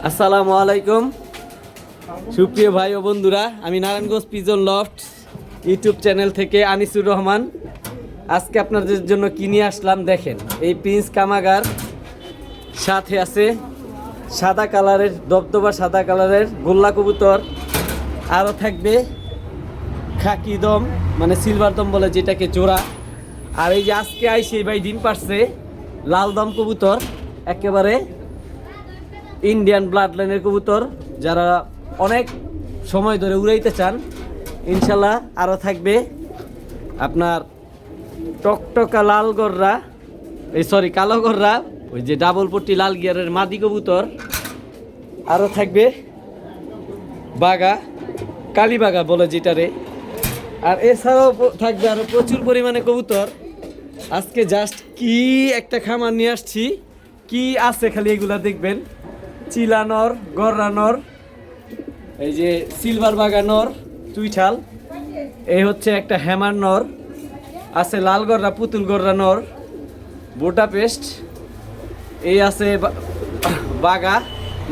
আসসালামু আলাইকুম সুপ্রিয় ভাই ও বন্ধুরা, আমি Narayanganj pigeon loft YouTube channel থেকে আনিসুর রহমান। আজকে আপনাদের জন্য কি নিয়ে আসলাম দেখেন। এই প্রিন্স কামাগার, সাথে আছে সাদা কালারের দবদবা সাদা কালারের গোল্লা কবুতর, আরও থাকবে খাকি দম মানে সিলভার দম বলে যেটাকে জোড়া। আর এই যে আজকে আইসে ভাই ডিম পারছে লাল দম কবুতর, একেবারে ইন্ডিয়ান ব্লাড লাইনের কবুতর, যারা অনেক সময় ধরে উড়াইতে চান ইনশাল্লাহ। আরও থাকবে আপনার টকটকা লাল গররা, কালো গররা, ওই যে ডাবল পট্টি লাল গিয়ারের মাদি কবুতর। আরও থাকবে বাগা, কালী বাগা বলে যেটারে। আর এছাড়াও থাকবে আরও প্রচুর পরিমাণে কবুতর। আজকে জাস্ট কি একটা খামার নিয়ে আসছি, কি আছে খালি এগুলা দেখবেন। চিলা নর, গররা নর, এই যে সিলভার বাগা নর, চুইঠাল, এই হচ্ছে একটা হ্যামার নর, আছে লাল গররা, পুতুল গররা নর, বোটা পেস্ট, এই আছে বাগা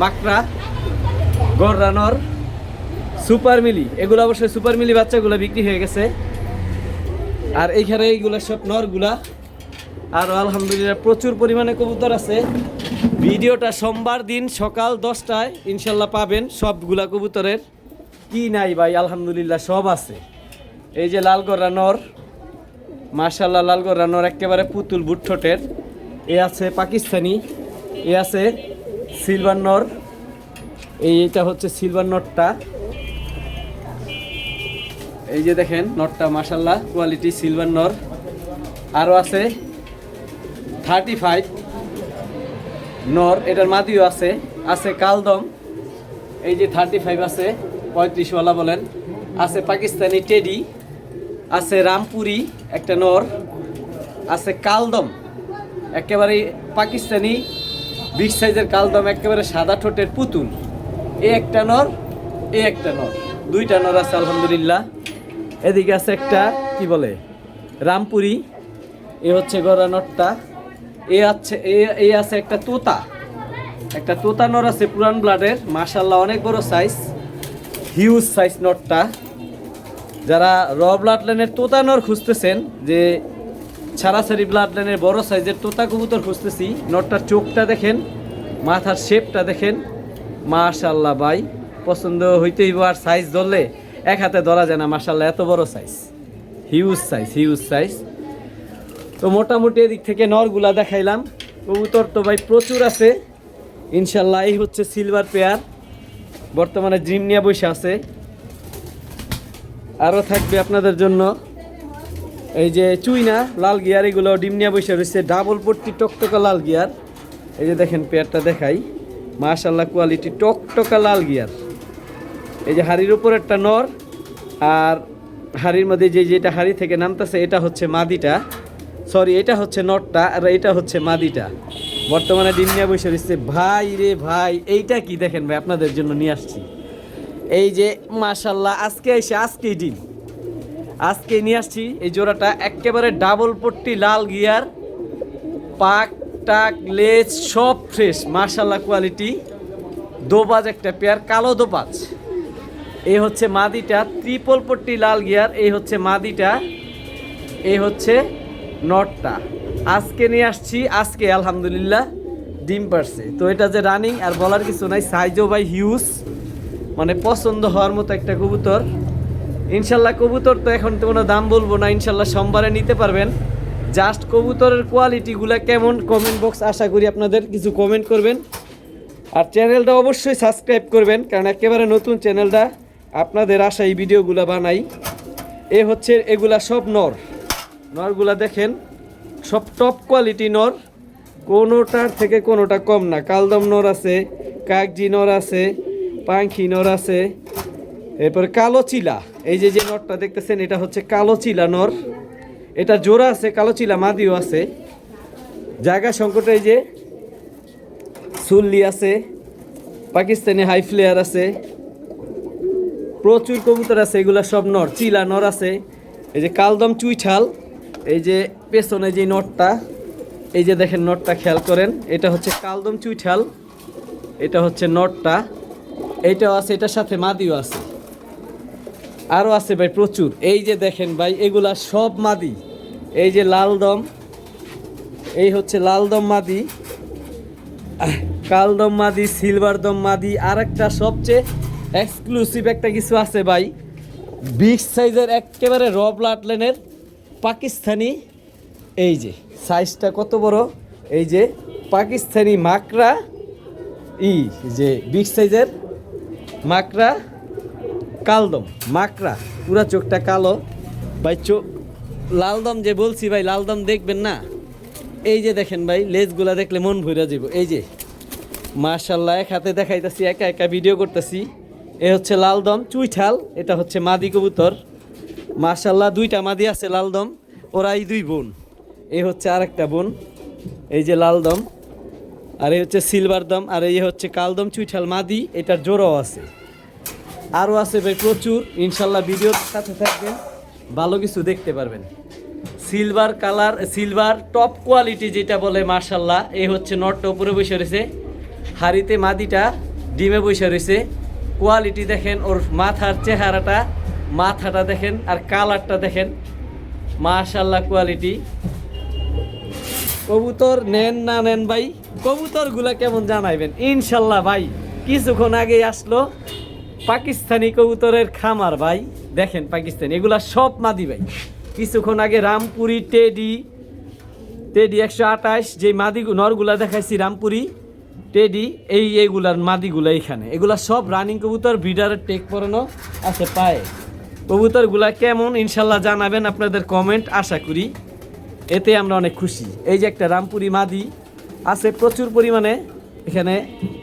মাকড়া গররা নর, সুপার মিলি। এগুলো অবশ্যই সুপার মিলি বাচ্চাগুলো বিক্রি হয়ে গেছে। আর এইখানে এইগুলো সব নরগুলা। আর আলহামদুলিল্লাহ প্রচুর পরিমাণে কবুতর আছে। ভিডিওটা সোমবার দিন সকাল 10টায় ইনশাল্লাহ পাবেন সবগুলা কবুতরের। কি নাই ভাই, আলহামদুলিল্লাহ সব আছে। এই যে লালগড়া নর, মাশাল্লাহ লালগড়া নর একেবারে পুতুল বুটঠোঁটের। এ আছে পাকিস্তানি, এ আছে সিলভার নর, এইটা হচ্ছে সিলভার নটটা। এই যে দেখেন নটটা মাশাল্লাহ কোয়ালিটি সিলভার নর। আরও আছে 35 নর, এটার মাদিও আছে। আছে কালদম, এই যে 35 আছে 35ওয়ালা বলেন। আছে পাকিস্তানি টেডি, আছে রামপুরি একটা নর, আছে কালদম একেবারে পাকিস্তানি বিগ সাইজের কালদম, একেবারে সাদা ঠোঁটের পুতুল। এ একটা নর, এ একটা নর, দুইটা নর আছে আলহামদুলিল্লাহ। এদিকে আছে একটা কি বলে রামপুরি, এ হচ্ছে গড়া নরটা। এ আছে একটা তোতা নর আছে পুরান ব্লাডের, মাশাল্লাহ অনেক বড় সাইজ, হিউজ সাইজ নরটা। যারা র ব্লাড লাইনের তোতা নর খুঁজতেছেন, যে ছাড়াছাড়ি ব্লাড লাইনের বড় সাইজের তোতা কবুতর খুঁজতেছি, নরটার চোখটা দেখেন, মাথার শেপটা দেখেন, মাশাল্লাহ ভাই পছন্দ হইতেই। আর সাইজ ধরলে এক হাতে ধরা যায় না, মাশাল্লাহ এত বড় সাইজ, হিউজ সাইজ। তো মোটামুটি এদিক থেকে নরগুলা দেখাইলাম। কবুতর তো ভাই প্রচুর আছে ইনশাল্লাহ। এই হচ্ছে সিলভার পেয়ার, বর্তমানে জিম নিয়ে বসে আছে। আরও থাকবে আপনাদের জন্য এই যে চুইনা লাল গিয়ার, এগুলো ডিম নিয়ে বসে রয়েছে, ডাবল পট্টি টকটকা লাল গিয়ার। এই যে দেখেন পেয়ারটা দেখাই, মাশাল্লাহ কোয়ালিটি টকটকা লাল গিয়ার। এই যে হাড়ির উপর একটা নর, আর হাড়ির মধ্যে যেটা হাড়ি থেকে নামতেছে এটা হচ্ছে মাদিটা, এটা হচ্ছে নটটা, আর এটা হচ্ছে মাদিটা। বর্তমানে ডিম নিয়ে বসে রয়েছে। ভাই রে ভাই, এইটা কি দেখেন ভাই, আপনাদের জন্য নিয়ে আসছি। এই যে মাশাল্লাহ আজকেই ডিম, আজকে নিয়ে আসছি এই জোড়াটা, একেবারে ডাবল পট্টি লাল গিয়ার, পাক টাক লেজ সব ফ্রেশ, মাশাল্লাহ কোয়ালিটি। দোবাজ একটা পেয়ার, কালো দোবাজ। এই হচ্ছে মাদিটা, ট্রিপল পট্টি লাল গিয়ার, এই হচ্ছে মাদিটা, এই হচ্ছে নটটা। আজকে নিয়ে আসছি, আজকে আলহামদুলিল্লাহ ডিম পারছে। তো এটা যে রানিং আর বলার কিছু নাই, সাইজও ভাই হিউজ, মানে পছন্দ হওয়ার মতো একটা কবুতর ইনশাল্লাহ। কবুতর তো এখন তো কোনো দাম বলবো না, ইনশাল্লাহ সোমবারে নিতে পারবেন। জাস্ট কবুতরের কোয়ালিটিগুলো কেমন, কমেন্ট বক্স আশা করি আপনাদের কিছু কমেন্ট করবেন। আর চ্যানেলটা অবশ্যই সাবস্ক্রাইব করবেন, কারণ একেবারে নতুন চ্যানেলটা, আপনাদের আশা এই ভিডিওগুলো বানাই। এ হচ্ছে এগুলা সব নরগুলা দেখেন, সব টপ কোয়ালিটি নর, কোনোটার থেকে কোনোটা কম না। কালদম নর আছে, কাকজি নর আছে, পাখি নর আছে, এরপরে কালো চিলা। এই যে নরটা দেখতেছেন এটা হচ্ছে কালো চিলা নর, এটা জোড়া আছে, কালো চিলা মাদিও আছে। জায়গা সংকটে এই যে সুল্লি আছে, পাকিস্তানি হাই ফ্লেয়ার আছে, প্রচুর কবুতর আছে। এগুলা সব নর, চিলা নর আছে। এই যে কালদম চুইঠাল, এই যে পেছনে যে নটটা, এই যে দেখেন নটটা খেয়াল করেন, এটা হচ্ছে কালদম চুইঠাল। এটা হচ্ছে নটটা, এইটাও আছে, এটার সাথে মাদিও আছে, আরও আছে ভাই প্রচুর। এই যে দেখেন ভাই এগুলা সব মাদি। এই যে লাল দম, এই হচ্ছে লাল দম মাদি, কাল দম মাদি, সিলভার দম মাদি। আর একটা সবচেয়ে এক্সক্লুসিভ একটা কিছু আছে ভাই, বিগ সাইজের একেবারে র ব্লাড লাইনের পাকিস্তানি। এই যে সাইজটা কত বড়, এই যে পাকিস্তানি মাকড়া, যে বিগ সাইজের মাকড়া কালদম মাকড়া, পুরা চোখটা কালো ভাই। চোখ লালদম যে বলছি ভাই, লালদম দেখবেন না, এই যে দেখেন ভাই লেজগুলা দেখলে মন ভরে যাব। এই যে মাশাল্লাহ, এক হাতে দেখাইতেছি, একা একা ভিডিও করতেছি। এ হচ্ছে লালদম চুইঠাল, এটা হচ্ছে মাদি কবুতর। মাশাল্লাহ দুইটা মাদি আছে লালদম, ওরাই দুই বোন। এই হচ্ছে আর একটা বোন, এই যে লালদম, আর এই হচ্ছে সিলভার দম, আর এই হচ্ছে কালদম চুইঠাল মাদি, এটার জোড়াও আছে। আরও আছে ভাই প্রচুর, ইনশাল্লাহ ভিডিওর সাথে থাকবেন, ভালো কিছু দেখতে পারবেন। Silver colour, silver top quality যেটা বলে, মাশাল্লাহ। এই হচ্ছে নটটা উপরে বসে রয়েছে, হাড়িতে মাদিটা ডিমে বসে রয়েছে। কোয়ালিটি দেখেন, ওর মাথার চেহারাটা, মাথাটা দেখেন, আর কালারটা দেখেন, মাশাল্লাহ কোয়ালিটি। কবুতর নেন না নেন ভাই, কবুতরগুলা কেমন জানাইবেন ইনশাল্লাহ ভাই। কিছুক্ষণ আগেই আসলো পাকিস্তানি কবুতরের খামার ভাই, দেখেন পাকিস্তানি, এগুলা সব মাদি ভাই। কিছুক্ষণ আগে রামপুরি টেডি 128 যে মাদি নরগুলা দেখাইছি, রামপুরি টেডি, এইগুলার মাদিগুলা এখানে, এগুলা সব রানিং কবুতর, ব্রিডারের টেক পরানো আছে পায়ে। কবুতরগুলা কেমন ইনশাল্লাহ জানাবেন, আপনাদের কমেন্ট আশা করি, এতে আমরা অনেক খুশি। এই যে একটা রামপুরি মাদি আছে প্রচুর পরিমাণে এখানে,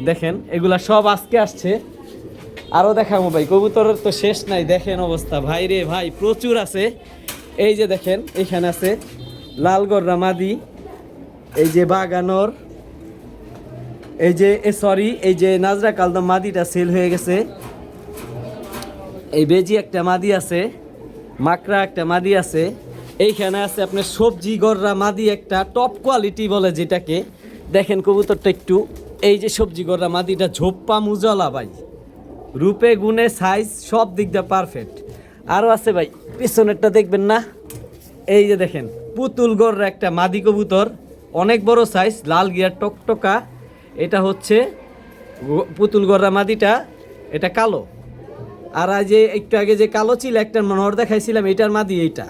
দেখেন এগুলা সব আজকে আসছে। আরও দেখাবো ভাই, কবুতরের তো শেষ নাই, দেখেন অবস্থা ভাই রে ভাই, প্রচুর আছে। এই যে দেখেন এখানে আছে লালগড়রা মাদি, এই যে বাগানোর, এই যে সরি এই যে নাজরা কালদম মাদিটা সেল হয়ে গেছে। এই বেজি একটা মাদি আছে, মাকড়া একটা মাদি আছে। এইখানে আছে আপনার সবজি গররা মাদি একটা, টপ কোয়ালিটি বলে যেটাকে। দেখেন কবুতরটা একটু, এই যে সবজি গররা মাদিটা ঝোপ্পা মুজলা ভাই, রূপে গুণে সাইজ সব দিক দিয়ে পারফেক্ট। আরও আছে ভাই, পিছনেরটা দেখবেন না, এই যে দেখেন পুতুল গররা একটা মাদি কবুতর, অনেক বড় সাইজ, লাল গিয়ার টকটকা। এটা হচ্ছে পুতুল গররা মাদিটা, এটা কালো। আর যে একটু আগে যে কালো ছিল একটা নর দেখাইছিলাম, এটার মাদি এইটা।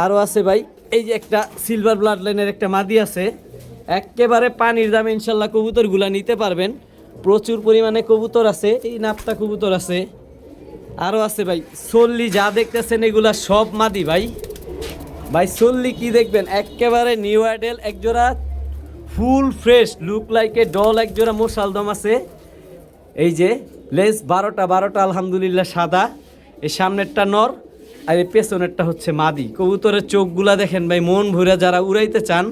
আরও আছে ভাই, এই যে একটা সিলভার ব্লাড লাইনের একটা মাদি আছে, একেবারে পানির দামে ইনশাল্লাহ কবুতরগুলা নিতে পারবেন। প্রচুর পরিমাণে কবুতর আছে, এই নাপ্তা কবুতর আছে। আরও আছে ভাই সল্লি, যা দেখতেছেন এগুলা সব মাদি ভাই। ভাই সল্লি কি দেখবেন, একেবারে নিউ আইডেল একজোড়া, ফুল ফ্রেশ লুক লাইকে ডল একজোড়া মোশালদম আছে। এই যে লেজ 12টা আলহামদুলিল্লাহ সাদা, এই সামনেরটা নর, আর এই পেছনেরটা হচ্ছে মাদি। কবুতরের চোখগুলা দেখেন ভাই, মন ভরে যারা উড়াইতে চান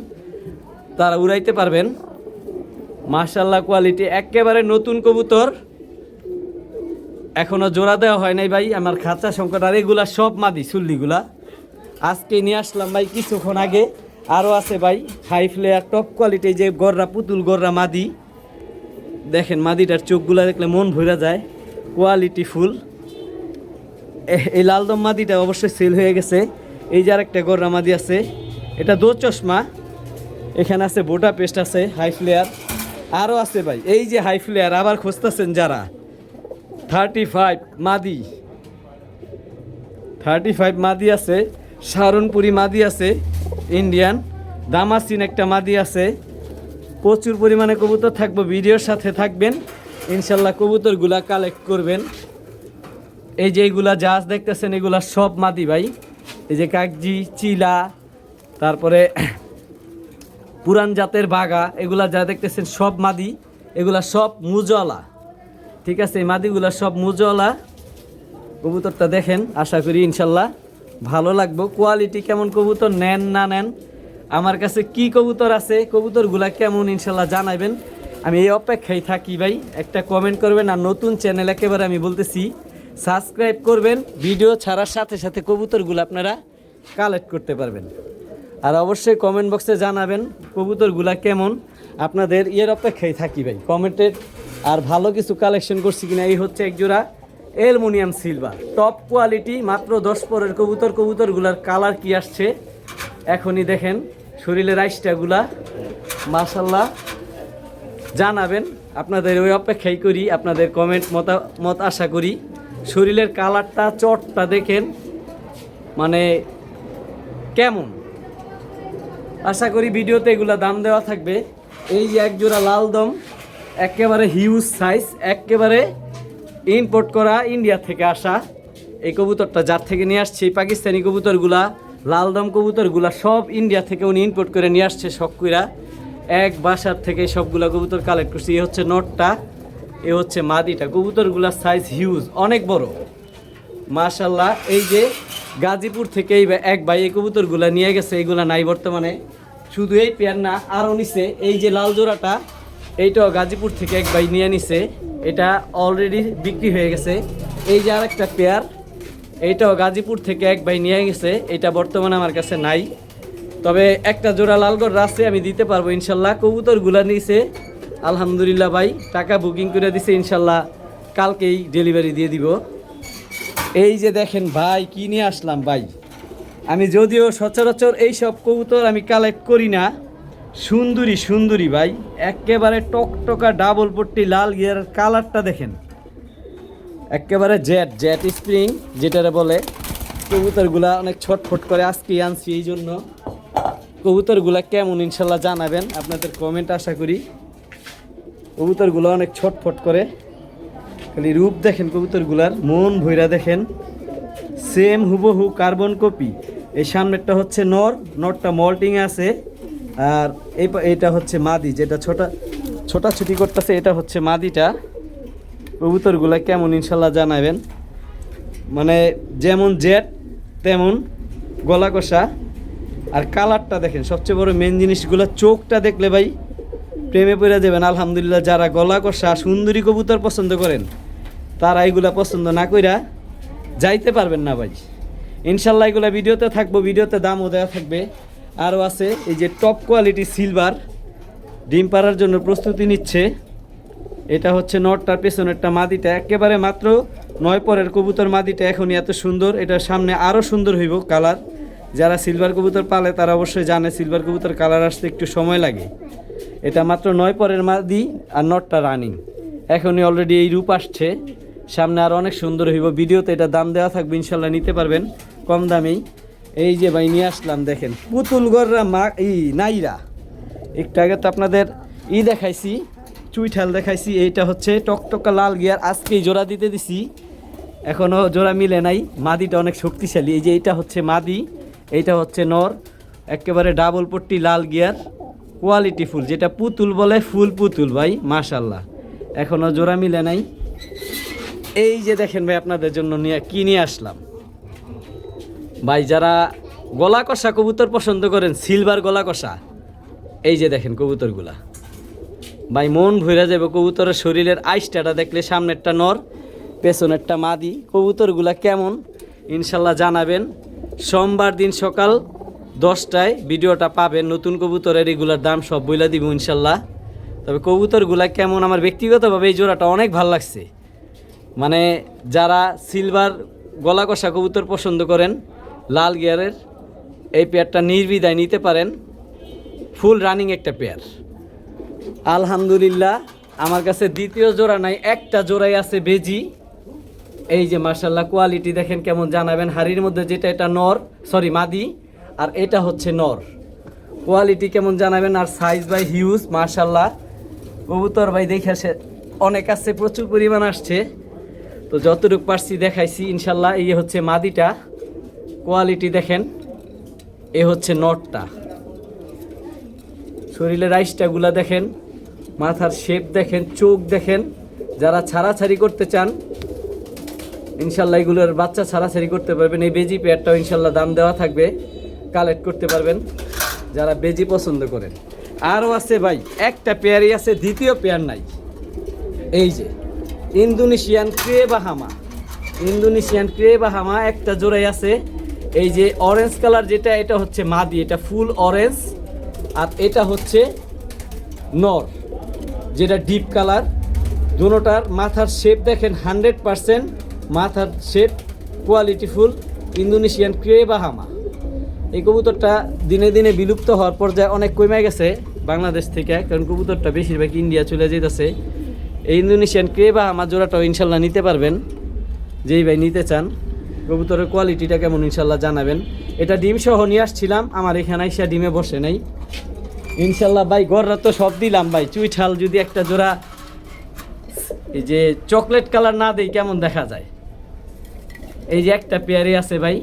তারা উড়াইতে পারবেন। মাশাল্লাহ কোয়ালিটি, একেবারে নতুন কবুতর, এখনো জোড়া দেওয়া হয় নাই ভাই, আমার খাঁচা সংকট। আর এগুলা সব মাদি, চুল্লিগুলা আজকে নিয়ে আসলাম ভাই কিছুক্ষণ আগে। আরও আছে ভাই হাই ফ্লেয়ার টপ কোয়ালিটি, যে গররা পুতুল গররা মাদি, দেখেন মাদিটার চোখগুলা দেখলে মন ভরে যায়, কোয়ালিটি ফুল। এই লালদম মাদিটা অবশ্যই সেল হয়ে গেছে। এই যে আরেকটা গররা মাদি আছে, এটা দো চশমা। এখানে আছে বোটা পেস্ট আছে হাই ফ্লেয়ার। আরও আছে ভাই এই যে হাই ফ্লেয়ার, আবার খুঁজতেছেন যারা, 35 মাদি, 35 মাদি আছে, সারনপুরি মাদি আছে, ইন্ডিয়ান দামাসিন একটা মাদি আছে। প্রচুর পরিমাণে কবুতর থাকবো, ভিডিওর সাথে থাকবেন ইনশাল্লাহ, কবুতরগুলা কালেক্ট করবেন। এই যে এইগুলা জাহাজ দেখতেছেন, এগুলা সব মাদি ভাই। এই যে কাকজি, চিলা, তারপরে পুরান জাতের বাঘা, এগুলা যা দেখতেছেন সব মাদি, এগুলা সব মুজলা। ঠিক আছে, এই মাদিগুলা সব মুজলা। কবুতরটা দেখেন, আশা করি ইনশাল্লাহ ভালো লাগবে। কোয়ালিটি কেমন কবুতর নেন না নেন, আমার কাছে কি কবুতর আছে, কবুতরগুলা কেমন ইনশাল্লাহ জানাবেন, আমি এই অপেক্ষায় থাকি ভাই। একটা কমেন্ট করবেন, আর নতুন চ্যানেল একেবারে আমি বলতেছি সাবস্ক্রাইব করবেন, ভিডিও ছাড়ার সাথে সাথে কবুতরগুলো আপনারা কালেক্ট করতে পারবেন। আর অবশ্যই কমেন্ট বক্সে জানাবেন কবুতরগুলা কেমন। আপনাদের ইয়ের অপেক্ষায় থাকি ভাই কমেন্টের। আর ভালো কিছু কালেকশন করছি কিনা। এই হচ্ছে এক জোড়া অ্যালুমিনিয়াম সিলভার টপ কোয়ালিটি, মাত্র 10 পরের কবুতর। কবুতরগুলার কালার কি আসছে এখনই দেখেন, শরীরের আইসটাগুলা মাশাল্লাহ জানাবেন। আপনাদের ওই অপেক্ষাই করি, আপনাদের কমেন্ট মতামত আশা করি। শরীরের কালারটা চটটা দেখেন মানে কেমন, আশা করি ভিডিওতে এগুলা দাম দেওয়া থাকবে। এই যে এক জোড়া লাল দম, একেবারে হিউজ সাইজ, একেবারে ইম্পোর্ট করা ইন্ডিয়া থেকে আসা এই কবুতরটা, যার থেকে নিয়ে আসছে এই পাকিস্তানি কবুতরগুলা, লাল দম কবুতরগুলা সব ইন্ডিয়া থেকে উনি ইম্পোর্ট করে নিয়ে আসছে শখ কইরা। এক বাসার থেকে সবগুলা কবুতর কালেক্ট করছি। এ হচ্ছে নটটা, এ হচ্ছে মাদিটা। কবুতরগুলার সাইজ হিউজ, অনেক বড় মাশাল্লাহ। এই যে গাজীপুর থেকে এক ভাই এই কবুতরগুলা নিয়ে গেছে, এইগুলা নাই বর্তমানে। শুধু এই পেয়ার না, আরও নিছে। এই যে লাল জোড়াটা, এইটাও গাজীপুর থেকে এক ভাই নিয়ে নিছে, এটা অলরেডি বিক্রি হয়ে গেছে। এই যে আরেকটা পেয়ার, এইটাও গাজীপুর থেকে এক ভাই নিয়ে গেছে, এটা বর্তমানে আমার কাছে নাই। তবে একটা জোড়া লালগড় আছে, আমি দিতে পারবো ইনশাল্লাহ। কবুতরগুলা নিয়েছে আলহামদুলিল্লাহ ভাই, টাকা বুকিং করে দিছে, ইনশাল্লাহ কালকেই ডেলিভারি দিয়ে দিব। এই যে দেখেন ভাই কি নিয়ে আসলাম ভাই, আমি যদিও সচরাচর এইসব কবুতর আমি কালেক্ট করি না। সুন্দরী সুন্দরী ভাই, একেবারে টকটকা ডাবল পট্টি লাল গিয়ার, কালারটা দেখেন একেবারে জেট স্প্রিং যেটারে বলে। কবুতরগুলা অনেক ছটফট করে, আজকেই আনছি এই জন্য। কবুতরগুলা কেমন ইনশাল্লাহ জানাবেন, আপনাদের কমেন্ট আশা করি। কবুতরগুলো অনেক ছটফট করে, খালি রূপ দেখেন কবুতরগুলার, মন ভৈরা দেখেন, সেম হুবহু কার্বন কপি। এই সামনেরটা হচ্ছে নরটা মল্টিং আছে, আর এইটা হচ্ছে মাদি, যেটা ছোটাছুটি করতেছে, এটা হচ্ছে মাদিটা। কবুতরগুলা কেমন ইনশাল্লাহ জানাবেন, মানে যেমন জেট তেমন গলা কষা। আর কালারটা দেখেন, সবচেয়ে বড় মেন জিনিসগুলো, চোখটা দেখলে ভাই প্রেমে পড়ে যাবেন। আলহামদুলিল্লাহ, যারা গলা কষা সুন্দরী কবুতর পছন্দ করেন তারা এইগুলা পছন্দ না কইরা যাইতে পারবেন না ভাই। ইনশাল্লাহ এগুলা ভিডিওতে থাকবো, ভিডিওতে দামও দেওয়া থাকবে। আরও আছে এই যে টপ কোয়ালিটি সিলভার, ডিম পাড়ার জন্য প্রস্তুতি নিচ্ছে। এটা হচ্ছে নটটার পেছনেরটা মাদিটা, একেবারে মাত্র 9 পরের কবুতর মাদিটা। এখনই এত সুন্দর, এটার সামনে আরও সুন্দর হইব কালার। যারা সিলভার কবুতর পালে তারা অবশ্যই জানে সিলভার কবুতর কালার আসতে একটু সময় লাগে। এটা মাত্র 9 পরের মাদি, আর নটটা রানিং। এখনই অলরেডি এই রূপ আসছে, সামনে আরও অনেক সুন্দর হইব। ভিডিওতে এটা দাম দেওয়া থাকবে, ইনশাল্লাহ নিতে পারবেন কম দামেই। এই যে ভাই নিয়ে আসলাম দেখেন পুতুলগড়রা নাইরা। একটু আগে তো আপনাদের দেখাইছি, চুইঠাল দেখাইছি। এইটা হচ্ছে টকটকা লাল গিয়ার, আজকেই জোড়া দিতে দিছি, এখনও জোড়া মিলে নাই। মাদিটা অনেক শক্তিশালী। এই যে এইটা হচ্ছে মাদি, এইটা হচ্ছে নর, একেবারে ডাবল পট্টি লাল গিয়ার, কোয়ালিটি ফুল, যেটা পুতুল বলে, ফুল পুতুল ভাই মাশাল্লাহ। এখনও জোড়া মিলে নাই। এই যে দেখেন ভাই, আপনাদের জন্য নিয়ে আসলাম ভাই, যারা গলা কষা কবুতর পছন্দ করেন, সিলভার গলা কষা, এই যে দেখেন কবুতরগুলা ভাই, মন ভরে যাবে কবুতরের শরীরের আইসটাটা দেখলে। সামনেরটা নর, পেছনেরটা মাদি। কবুতরগুলা কেমন ইনশাল্লাহ জানাবেন। সোমবার দিন সকাল 10টায় ভিডিওটা পাবেন। নতুন কবুতরের এগুলার দাম সব বইলা দিব ইনশাল্লাহ। তবে কবুতরগুলা কেমন, আমার ব্যক্তিগতভাবে এই জোড়াটা অনেক ভালো লাগছে। মানে যারা সিলভার গলা কষা কবুতর পছন্দ করেন, লাল গিয়ারের, এই পেয়ারটা নির্বিধায় নিতে পারেন। ফুল রানিং একটা পেয়ার আলহামদুলিল্লাহ। আমার কাছে দ্বিতীয় জোড়া নাই, একটা জোড়াই আছে বেজি। এই যে মাশাল্লাহ, কোয়ালিটি দেখেন কেমন জানাবেন। হাড়ির মধ্যে যেটা, এটা মাদি, আর এটা হচ্ছে নর। কোয়ালিটি কেমন জানাবেন। আর সাইজ ভাই হিউজ মাশাল্লাহ। কবুতর ভাই দেখে অনেক আসছে, প্রচুর পরিমাণ আসছে, তো যতটুকু পারছি দেখাইছি ইনশাল্লাহ। এই হচ্ছে মাদিটা, কোয়ালিটি দেখেন। এ হচ্ছে নটটা, শরীরের আইসটাগুলা দেখেন, মাথার শেপ দেখেন, চোখ দেখেন। যারা ছাড়াছাড়ি করতে চান ইনশাল্লাহ এগুলোর বাচ্চা ছাড়াছাড়ি করতে পারবেন। এই বেজি পেয়ারটাও ইনশাল্লাহ দাম দেওয়া থাকবে, কালেক্ট করতে পারবেন যারা বেজি পছন্দ করেন। আরও আছে ভাই, একটা পেয়ারই আছে, দ্বিতীয় পেয়ার নাই। এই যে ইন্দোনেশিয়ান ক্রে বাহামা একটা জোড়াই আছে। এই যে অরেঞ্জ কালার যেটা, এটা হচ্ছে মাদি, এটা ফুল অরেঞ্জ। আর এটা হচ্ছে নর, যেটা ডিপ কালার। দুটোটার মাথার শেপ দেখেন 100% মাথার শেপ কোয়ালিটিফুল ইন্দোনেশিয়ান ক্রে বাহামা। এই কবুতরটা দিনে দিনে বিলুপ্ত হওয়ার পর্যায়ে অনেক কমে গেছে বাংলাদেশ থেকে, কারণ কবুতরটা বেশিরভাগ ইন্ডিয়া চলে যেতেছে। এই ইন্দোনেশিয়ান ক্রে বাহামা জোড়াটাও ইনশাল্লাহ নিতে পারবেন, যেই ভাই নিতে চান। কবুতরের কোয়ালিটিটা কেমন ইনশাল্লাহ জানাবেন। এটা ডিম সহ নিয়ে আসছিলাম, আমার এখানে আইসা ডিমে বসে নাই ইনশাল্লাহ ভাই। গররা তো সব দিলাম ভাই, চুইঠাল যদি একটা জোড়া এই যে চকলেট কালার না দেই কেমন দেখা যায়। এই যে একটা পেয়ারে আছে ভাই,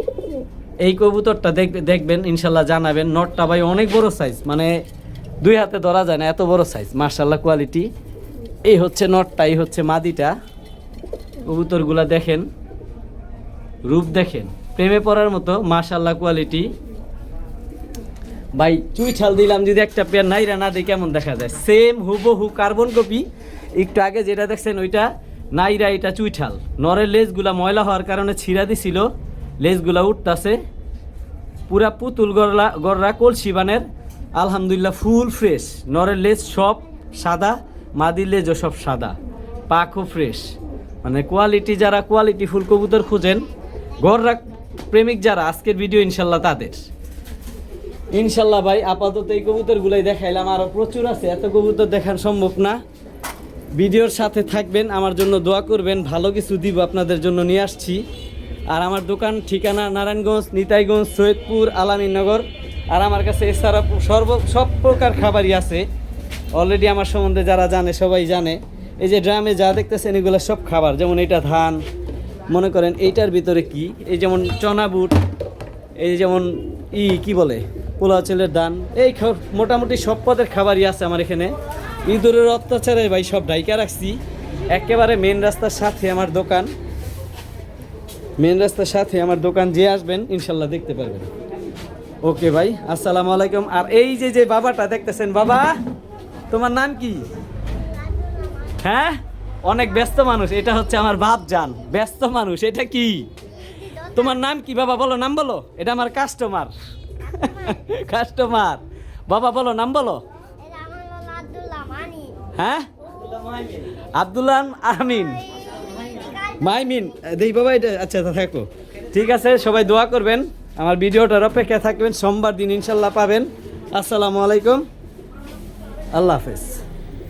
এই কবুতরটা দেখবেন ইনশাল্লাহ জানাবেন। নটটা ভাই অনেক বড় সাইজ, মানে 2 হাতে ধরা যায় না, এত বড় সাইজ মাশাআল্লাহ কোয়ালিটি। এই হচ্ছে নটটা, এই হচ্ছে মাদিটা। কবুতরগুলা দেখেন, রূপ দেখেন, প্রেমে পড়ার মতো মাশাআল্লাহ কোয়ালিটি ভাই। চুইঠাল দিলাম যদি একটা পেয়ার নাইরা না দিই কেমন দেখা যায়। সেম হুবহু কার্বন কপি। একটু আগে যেটা দেখছেন ওইটা নাইরা, এটা চুইঠাল। নরের লেজগুলা ময়লা হওয়ার কারণে ছিঁড়া দিছিল, লেজগুলা উঠতাছে। পুরা পুতুল গররা কলসি বানের, আলহামদুলিল্লাহ ফুল ফ্রেশ। নরের লেজ সব সাদা, মাদির লেজও সব সাদা, পাখও ফ্রেশ। মানে কোয়ালিটি, যারা কোয়ালিটি ফুল কবুতর খুঁজেন, গররা প্রেমিক যারা, আজকের ভিডিও ইনশাল্লাহ তাদের। ইনশাল্লাহ ভাই আপাতত এই কবুতরগুলাই দেখাইলাম, আরও প্রচুর আছে, এত কবুতর দেখানো সম্ভব না। ভিডিওর সাথে থাকবেন, আমার জন্য দোয়া করবেন, ভালো কিছু দিব আপনাদের জন্য নিয়ে আসছি। আর আমার দোকান ঠিকানা নারায়ণগঞ্জ, নিতাইগঞ্জ, সৈয়দপুর, আলামিননগর। আর আমার কাছে এছাড়া সব প্রকার খাবারই আছে। অলরেডি আমার সম্বন্ধে যারা জানে সবাই জানে। এই যে ড্রামে যা দেখতেছেন এগুলো সব খাবার, যেমন এটা ধান, মনে করেন এইটার ভিতরে কি, এই যেমন চনা বুট, এই যেমন কি বলে পোলাও চালের দান, এই মোটামুটি সব পদের খাবারই আছে আমার এখানে। ইঁদুরের অত্যাচারে ভাই সব ঢাইকা রাখছি। একেবারে মেন রাস্তার সাথে আমার দোকান, মেন রাস্তার সাথে আমার দোকান, যে আসবেন ইনশাল্লাহ দেখতে পারবেন। ওকে ভাই, আসসালামু আলাইকুম। আর এই যে বাবাটা দেখতেছেন, বাবা তোমার নাম কি? হ্যাঁ, অনেক ব্যস্ত মানুষ, এটা হচ্ছে আমার বাপ জান, ব্যস্ত মানুষ। এটা কি, তোমার নাম কি বাবা? বলো, নাম বলো। এটা আমার কাস্টমার। কাস্টমার, বাবা বলো, নাম বলো। হ্যাঁ, আব্দুল্লাহ আমিন, মাইমিন দেই বাবা এটা। আচ্ছা থাকো, ঠিক আছে। সবাই দোয়া করবেন, আমার ভিডিওটার অপেক্ষা থাকবেন। সোমবার দিন ইনশাল্লাহ পাবেন। আসসালামু আলাইকুম, আল্লাহ হাফেজ।